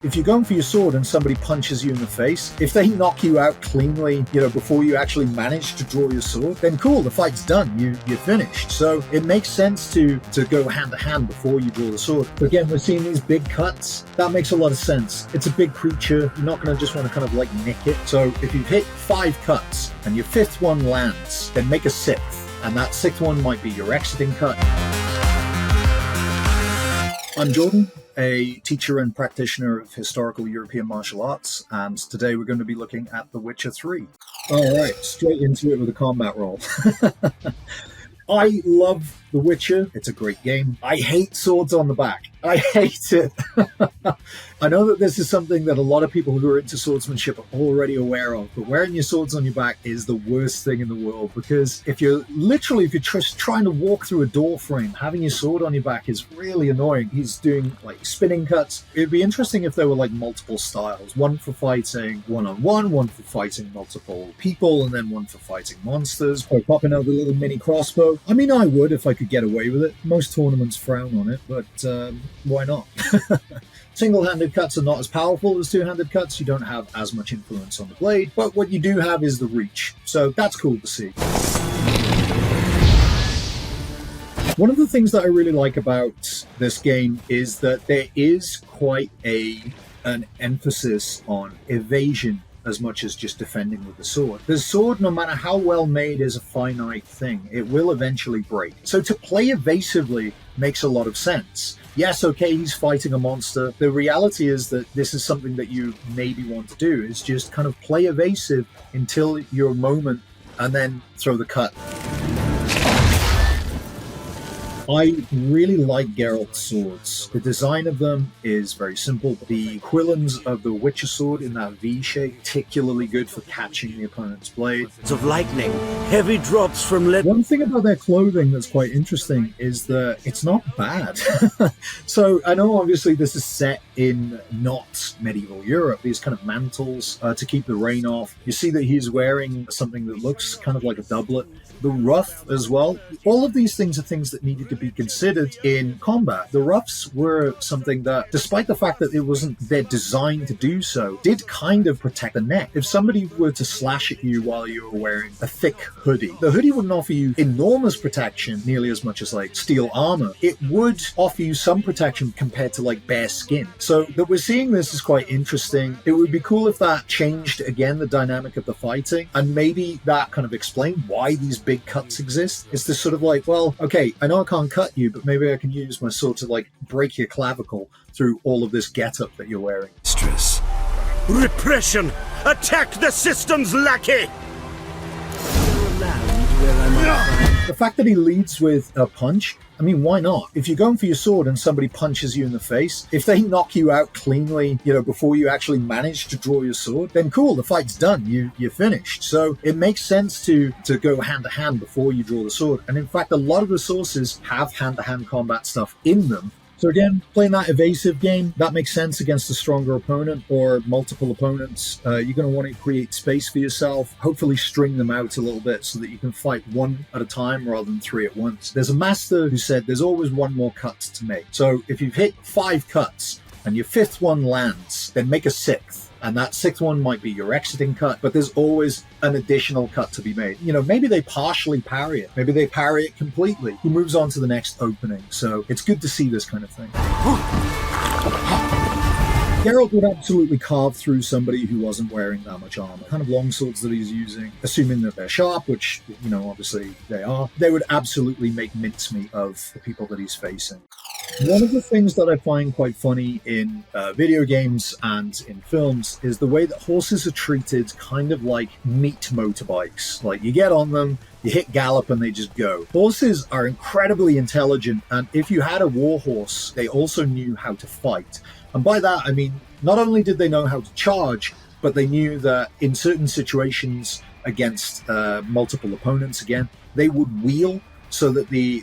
If you're going for your sword and somebody punches you in the face, if they knock you out cleanly, before you actually manage to draw your sword, then cool, the fight's done. You're finished. So it makes sense to go hand to hand before you draw the sword. But again, we're seeing these big cuts. That makes a lot of sense. It's a big creature. You're not going to just want to kind of like nick it. So if you hit 5 cuts and your 5th one lands, then make a 6th. And that 6th one might be your exiting cut. I'm Jordan, a teacher and practitioner of historical European martial arts, and today we're going to be looking at The Witcher 3. All right, straight into it with a combat roll. I love The Witcher. It's a great game. I hate swords on the back. I hate it. I know that this is something that a lot of people who are into swordsmanship are already aware of, but wearing your swords on your back is the worst thing in the world, because if you're just trying to walk through a door frame, having your sword on your back is really annoying. He's doing like spinning cuts. It'd be interesting if there were like multiple styles, one for fighting one-on-one, one for fighting multiple people, and then one for fighting monsters, or popping out the little mini crossbow. I mean, I would if I could get away with it. Most tournaments frown on it, but why not? Single-handed cuts are not as powerful as two-handed cuts. You don't have as much influence on the blade, but what you do have is the reach. So that's cool to see. One of the things that I really like about this game is that there is quite an emphasis on evasion as much as just defending with the sword. The sword, no matter how well made, is a finite thing. It will eventually break. So to play evasively makes a lot of sense. Yes, okay, he's fighting a monster. The reality is that this is something that you maybe want to do, is just kind of play evasive until your moment and then throw the cut. I really like Geralt's swords. The design of them is very simple. The quillons of the Witcher sword in that V shape, particularly good for catching the opponent's blade. Of lightning, heavy drops from lead. One thing about their clothing that's quite interesting is that it's not bad. So I know obviously this is set in not medieval Europe, these kind of mantles to keep the rain off. You see that he's wearing something that looks kind of like a doublet. The ruff as well. All of these things are things that needed to be considered in combat. The ruffs were something that, despite the fact that it wasn't their design to do so, did kind of protect the neck. If somebody were to slash at you while you were wearing a thick hoodie, the hoodie wouldn't offer you enormous protection, nearly as much as like steel armor. It would offer you some protection compared to like bare skin. So that we're seeing this is quite interesting. It would be cool if that changed again the dynamic of the fighting, and maybe that kind of explained why these big cuts exist. It's this sort of like, well, okay, I know I can't cut you, but maybe I can use my sword to like break your clavicle through all of this getup that you're wearing. Stress. Repression! Attack the system's lackey! The fact that he leads with a punch, I mean, why not? If you're going for your sword and somebody punches you in the face, if they knock you out cleanly, before you actually manage to draw your sword, then cool, the fight's done. You're finished. So it makes sense to go hand to hand before you draw the sword. And in fact, a lot of the sources have hand-to-hand combat stuff in them. So again, playing that evasive game, that makes sense against a stronger opponent or multiple opponents. You're going to want to create space for yourself, hopefully string them out a little bit so that you can fight one at a time rather than 3 at once. There's a master who said there's always one more cut to make. So if you've hit 5 cuts and your 5th one lands, then make a 6th. And that 6th one might be your exiting cut, but there's always an additional cut to be made. Maybe they partially parry it. Maybe they parry it completely. He moves on to the next opening. So it's good to see this kind of thing. Geralt would absolutely carve through somebody who wasn't wearing that much armor. Kind of long swords that he's using, assuming that they're sharp, which, obviously they are, they would absolutely make mincemeat of the people that he's facing. One of the things that I find quite funny in video games and in films is the way that horses are treated kind of like meat motorbikes. Like, you get on them, you hit gallop, and they just go. Horses are incredibly intelligent, and if you had a war horse, they also knew how to fight. And by that, I mean, not only did they know how to charge, but they knew that in certain situations against multiple opponents, again, they would wheel so that the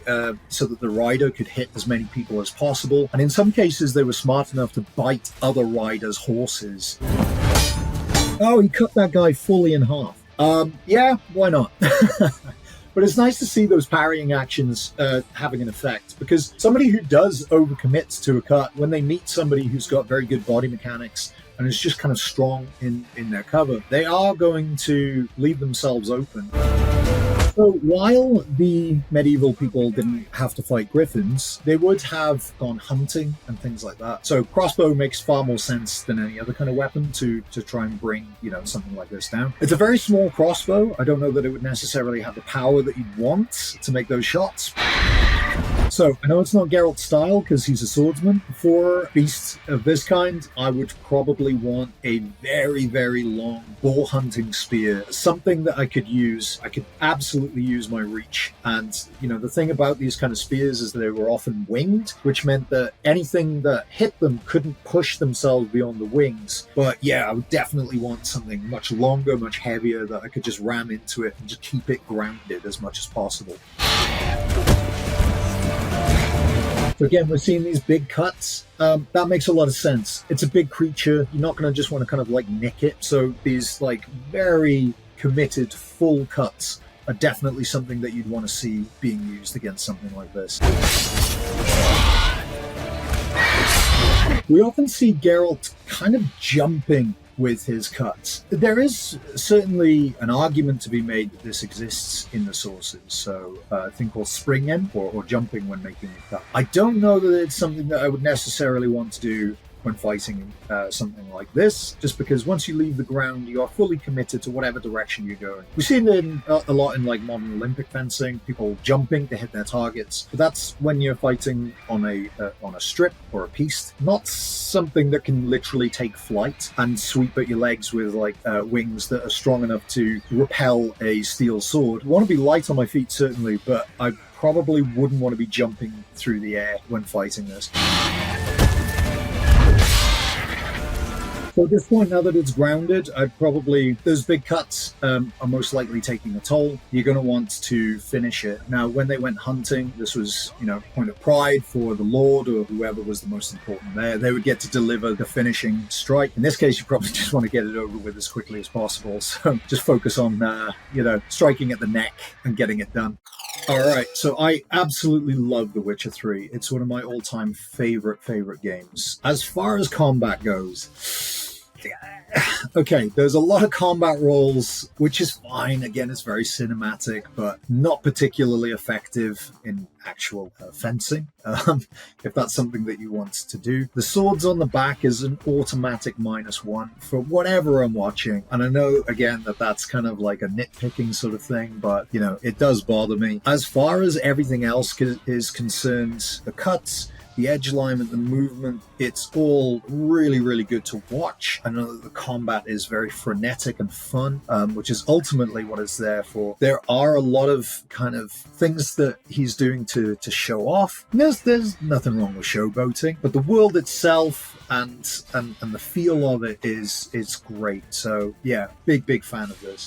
rider could hit as many people as possible. And in some cases, they were smart enough to bite other riders' horses. Oh, he cut that guy fully in half. Yeah, why not? But it's nice to see those parrying actions having an effect, because somebody who does overcommit to a cut, when they meet somebody who's got very good body mechanics and is just kind of strong in their cover, they are going to leave themselves open. So while the medieval people didn't have to fight griffins, they would have gone hunting and things like that. So crossbow makes far more sense than any other kind of weapon to try and bring, something like this down. It's a very small crossbow. I don't know that it would necessarily have the power that you'd want to make those shots. So, I know it's not Geralt's style because he's a swordsman. For beasts of this kind, I would probably want a very, very long boar hunting spear. Something that I could use. I could absolutely use my reach. And, the thing about these kind of spears is that they were often winged, which meant that anything that hit them couldn't push themselves beyond the wings. But yeah, I would definitely want something much longer, much heavier that I could just ram into it and just keep it grounded as much as possible. So again, we're seeing these big cuts. That makes a lot of sense. It's a big creature. You're not going to just want to kind of nick it. So these very committed full cuts are definitely something that you'd want to see being used against something like this. We often see Geralt kind of jumping with his cuts. There is certainly an argument to be made that this exists in the sources, so a thing called springing or jumping when making a cut. I don't know that it's something that I would necessarily want to do when fighting something like this, just because once you leave the ground, you are fully committed to whatever direction you're going. We've seen it a lot in modern Olympic fencing, people jumping to hit their targets, but that's when you're fighting on a strip or a piste, not something that can literally take flight and sweep at your legs with wings that are strong enough to repel a steel sword. I want to be light on my feet, certainly, but I probably wouldn't want to be jumping through the air when fighting this. So at this point, now that it's grounded, those big cuts are most likely taking a toll. You're going to want to finish it. Now, when they went hunting, this was, point of pride for the Lord or whoever was the most important there. They would get to deliver the finishing strike. In this case, you probably just want to get it over with as quickly as possible. So just focus on, striking at the neck and getting it done. All right, so I absolutely love The Witcher 3. It's one of my all-time favorite games. As far as combat goes, okay, there's a lot of combat rolls, which is fine. Again, it's very cinematic, but not particularly effective in actual fencing, if that's something that you want to do. The swords on the back is an automatic -1 for whatever I'm watching. And I know, again, that that's kind of like a nitpicking sort of thing, but, it does bother me. As far as everything else is concerned, the cuts, the edge alignment, the movement, it's all really, really good to watch. I know that the combat is very frenetic and fun, which is ultimately what it's there for. There are a lot of kind of things that he's doing to show off. There's nothing wrong with showboating, but the world itself and the feel of it is great. So yeah, big fan of this.